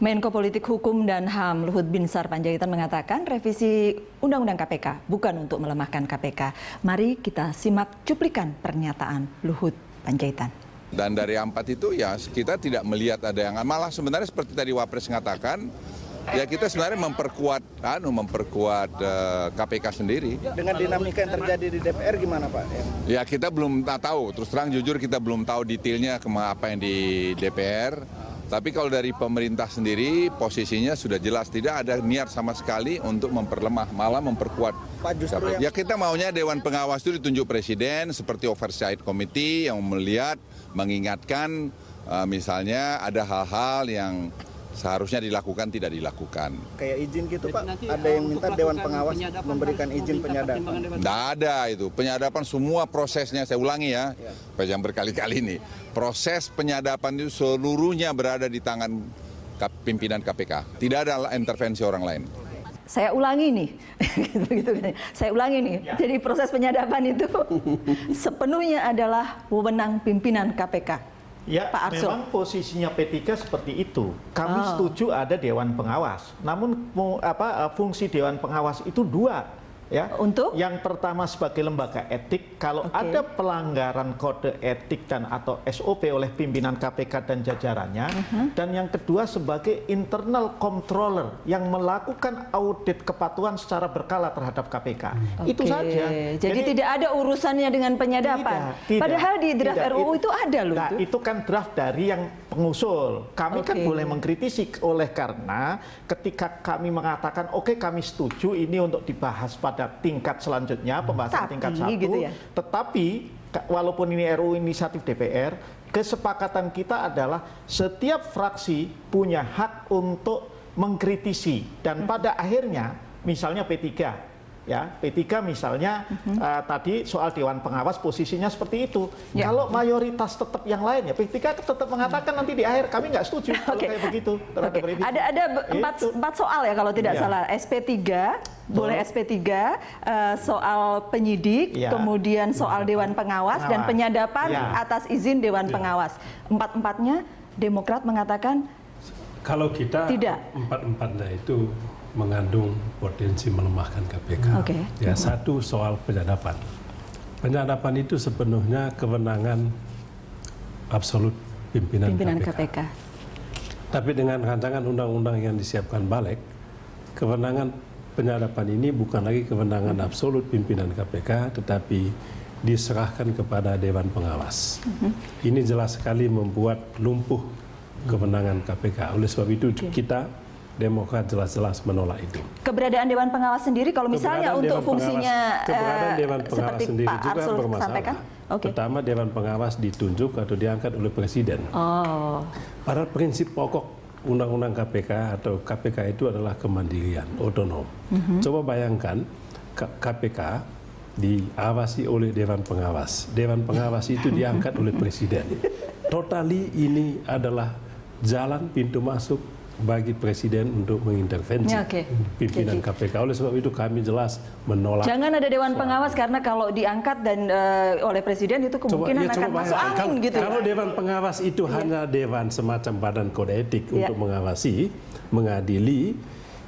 Menko Politik Hukum dan HAM Luhut Binsar Panjaitan mengatakan revisi Undang-Undang KPK bukan untuk melemahkan KPK. Mari kita simak cuplikan pernyataan Luhut Panjaitan. Dan dari empat itu ya kita tidak melihat ada yang malah sebenarnya seperti tadi Wapres mengatakan ya kita sebenarnya memperkuat KPK sendiri. Dengan dinamika yang terjadi di DPR gimana Pak? Ya kita belum tahu, terus terang jujur kita belum tahu detailnya apa yang di DPR. Tapi kalau dari pemerintah sendiri posisinya sudah jelas tidak ada niat sama sekali untuk memperlemah, malah memperkuat. Pak, justru ya kita maunya Dewan Pengawas itu ditunjuk Presiden seperti Oversight Committee yang melihat, mengingatkan misalnya ada hal-hal yang seharusnya dilakukan tidak dilakukan. Kayak izin gitu Pak, ada yang minta Dewan Pengawas memberikan izin penyadapan. Tidak ada itu, penyadapan semua prosesnya, saya ulangi ya, yang berkali-kali ini. Proses penyadapan itu seluruhnya berada di tangan pimpinan KPK. Tidak ada intervensi orang lain. Saya ulangi nih, saya ulangi nih. Jadi proses penyadapan itu sepenuhnya adalah wewenang pimpinan KPK. Ya, Pak Arsul. memang posisinya P3 seperti itu. Kami setuju ada Dewan Pengawas. Namun fungsi Dewan Pengawas itu dua. Ya, untuk yang pertama sebagai lembaga etik, kalau ada pelanggaran kode etik dan atau SOP oleh pimpinan KPK dan jajarannya, dan yang kedua sebagai internal controller yang melakukan audit kepatuhan secara berkala terhadap KPK. Itu saja. Jadi tidak ada urusannya dengan penyadapan. Tidak, padahal di draft RUU itu ada loh. Nah, itu kan draft dari yang pengusul. Kami kan boleh mengkritisi oleh karena ketika kami mengatakan oke, kami setuju ini untuk dibahas pada tingkat selanjutnya, pembahasan tingkat 1, gitu ya? Tetapi walaupun ini RUU inisiatif DPR, kesepakatan kita adalah setiap fraksi punya hak untuk mengkritisi dan pada akhirnya misalnya P3 ya, P3 misalnya tadi soal Dewan Pengawas posisinya seperti itu. Kalau mayoritas tetap yang lain ya P3 tetap mengatakan nanti di akhir kami nggak setuju kalau kayak begitu. Ada empat soal ya kalau tidak salah. SP3 boleh SP3, soal penyidik, kemudian soal Dewan Pengawas dan penyadapan atas izin Dewan Pengawas. Empat-empatnya Demokrat mengatakan kalau kita tidak. Empat-empatnya itu mengandung potensi melemahkan KPK. Ya, satu soal penyadapan. Penyadapan itu sepenuhnya kewenangan absolut pimpinan KPK. Tapi dengan rancangan undang-undang yang disiapkan balik, kewenangan penyadapan ini bukan lagi kewenangan absolut pimpinan KPK, tetapi diserahkan kepada Dewan Pengawas. Ini jelas sekali membuat lumpuh kewenangan KPK. Oleh sebab itu kita Demokrat jelas-jelas menolak itu. Keberadaan Dewan Pengawas sendiri kalau misalnya untuk fungsinya keberadaan Dewan Pengawas sendiri Pak juga Arsul bermasalah. Pertama, Dewan Pengawas ditunjuk atau diangkat oleh Presiden. Pada prinsip pokok Undang-Undang KPK atau KPK itu adalah kemandirian, otonom. Coba bayangkan KPK diawasi oleh Dewan Pengawas. Dewan Pengawas itu diangkat oleh Presiden. Totali ini adalah jalan pintu masuk bagi Presiden untuk mengintervensi pimpinan KPK. Oleh sebab itu kami jelas menolak. Jangan ada Dewan Pengawas karena kalau diangkat dan oleh Presiden itu kemungkinan akan masuk angin gitu. Kalau Dewan Pengawas itu hanya dewan semacam badan kode etik untuk mengawasi, mengadili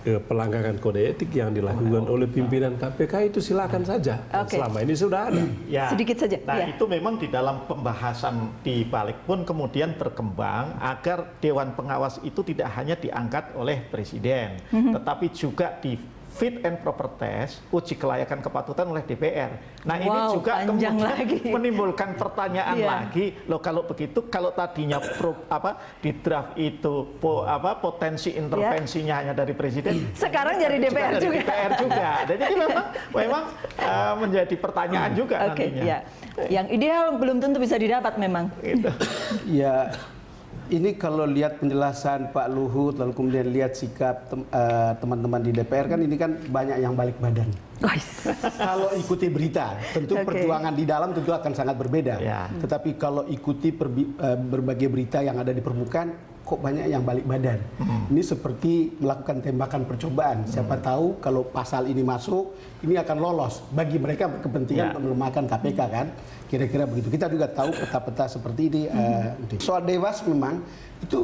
pelanggaran kode etik yang dilakukan oleh pimpinan KPK itu silakan saja. Selama ini sudah ada. Sedikit saja. Nah, itu memang di dalam pembahasan di balik pun kemudian berkembang agar Dewan Pengawas itu tidak hanya diangkat oleh Presiden, tetapi juga di fit and proper test, uji kelayakan kepatutan oleh DPR. Nah, ini juga kemudian menimbulkan pertanyaan lagi, loh kalau begitu, kalau tadinya di draft itu potensi intervensinya hanya dari Presiden, sekarang jadi DPR juga. Jadi memang menjadi pertanyaan juga nantinya. Yang ideal belum tentu bisa didapat memang. Ya. Ini kalau lihat penjelasan Pak Luhut, lalu kemudian lihat sikap teman-teman di DPR, kan ini kan banyak yang balik badan. Kalau ikuti berita, tentu perjuangan di dalam tentu akan sangat berbeda. Tetapi kalau ikuti berbagai berita yang ada di permukaan, kok banyak yang balik badan. Ini seperti melakukan tembakan percobaan. Siapa tahu kalau pasal ini masuk, ini akan lolos bagi mereka berkepentingan melemahkan KPK kan. Kira-kira begitu. Kita juga tahu peta-peta seperti ini. Soal Dewas memang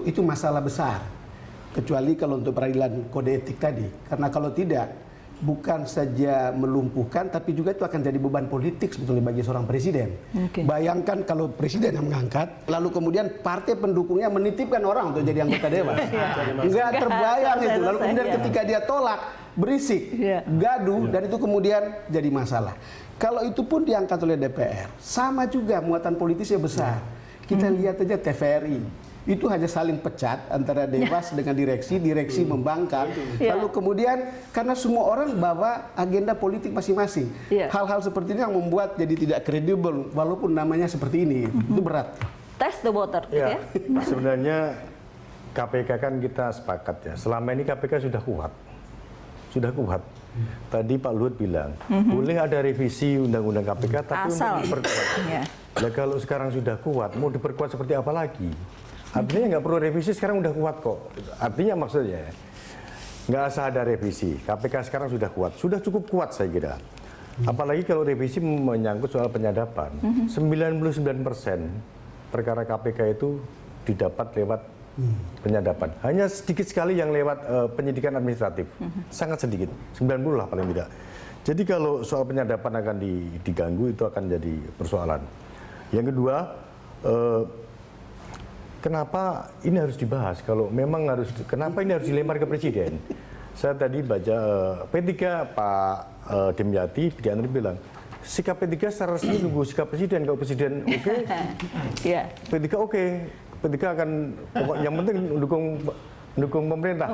itu masalah besar. kecuali kalau untuk peradilan kode etik tadi. Karena kalau tidak, bukan saja melumpuhkan, tapi juga itu akan jadi beban politik sebetulnya bagi seorang presiden. Bayangkan kalau presiden yang mengangkat, lalu kemudian partai pendukungnya menitipkan orang untuk jadi anggota dewan. Nggak terbayang itu. Lalu kemudian ketika dia tolak, berisik, gaduh, dan itu kemudian jadi masalah. Kalau itu pun diangkat oleh DPR, sama juga muatan politisnya besar. Kita lihat aja TVRI. Itu hanya saling pecat antara dewas dengan direksi membangkang. Lalu kemudian karena semua orang bawa agenda politik masing-masing. Hal-hal seperti ini yang membuat jadi tidak kredibel walaupun namanya seperti ini. Itu berat. Test the water. Ya, sebenarnya KPK kan kita sepakat ya. Selama ini KPK sudah kuat. Sudah kuat. Tadi Pak Luhut bilang, boleh ada revisi undang-undang KPK tapi untuk diperkuat. Nah, kalau sekarang sudah kuat, mau diperkuat seperti apa lagi? Artinya nggak perlu revisi, sekarang udah kuat kok. Artinya maksudnya nggak usah ada revisi. KPK sekarang sudah kuat, sudah cukup kuat saya kira. Apalagi kalau revisi menyangkut soal penyadapan. 99% perkara KPK itu didapat lewat penyadapan. Hanya sedikit sekali yang lewat penyidikan administratif. Sangat sedikit, 90 lah paling tidak. Jadi kalau soal penyadapan akan diganggu, itu akan jadi persoalan. Yang kedua, kenapa ini harus dibahas? Kalau memang harus, kenapa ini harus dilempar ke presiden? Saya tadi baca P3 Pak Dimyati, Budi Andri bilang, sikap P3 secara resmi nunggu sikap presiden. Kalau presiden oke, P3 oke. P3 akan pokoknya yang penting mendukung pemerintah.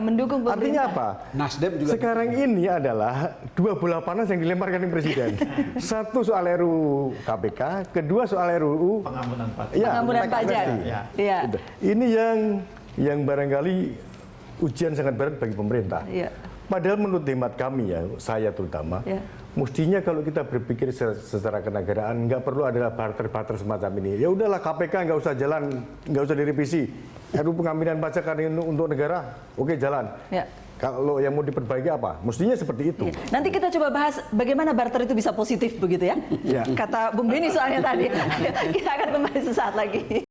Artinya apa? Nasdem juga. Sekarang ini adalah dua bola panas yang dilemparkan ke presiden. Satu soal RUU KPK, kedua soal RUU pengampunan pajak. Pengampunan pajak. Ini yang barangkali ujian sangat berat bagi pemerintah. Padahal menurut hemat kami ya, saya terutama, mestinya kalau kita berpikir secara kenegaraan nggak perlu ada barter-barter semacam ini. Ya udahlah KPK nggak usah jalan, nggak usah direvisi. RUU pengampunan pajak kan untuk negara, oke jalan. Kalau yang mau diperbaiki apa? Mestinya seperti itu. Nanti kita coba bahas bagaimana barter itu bisa positif begitu ya. Kata Bung Beni soalnya tadi. Kita akan kembali sesaat lagi.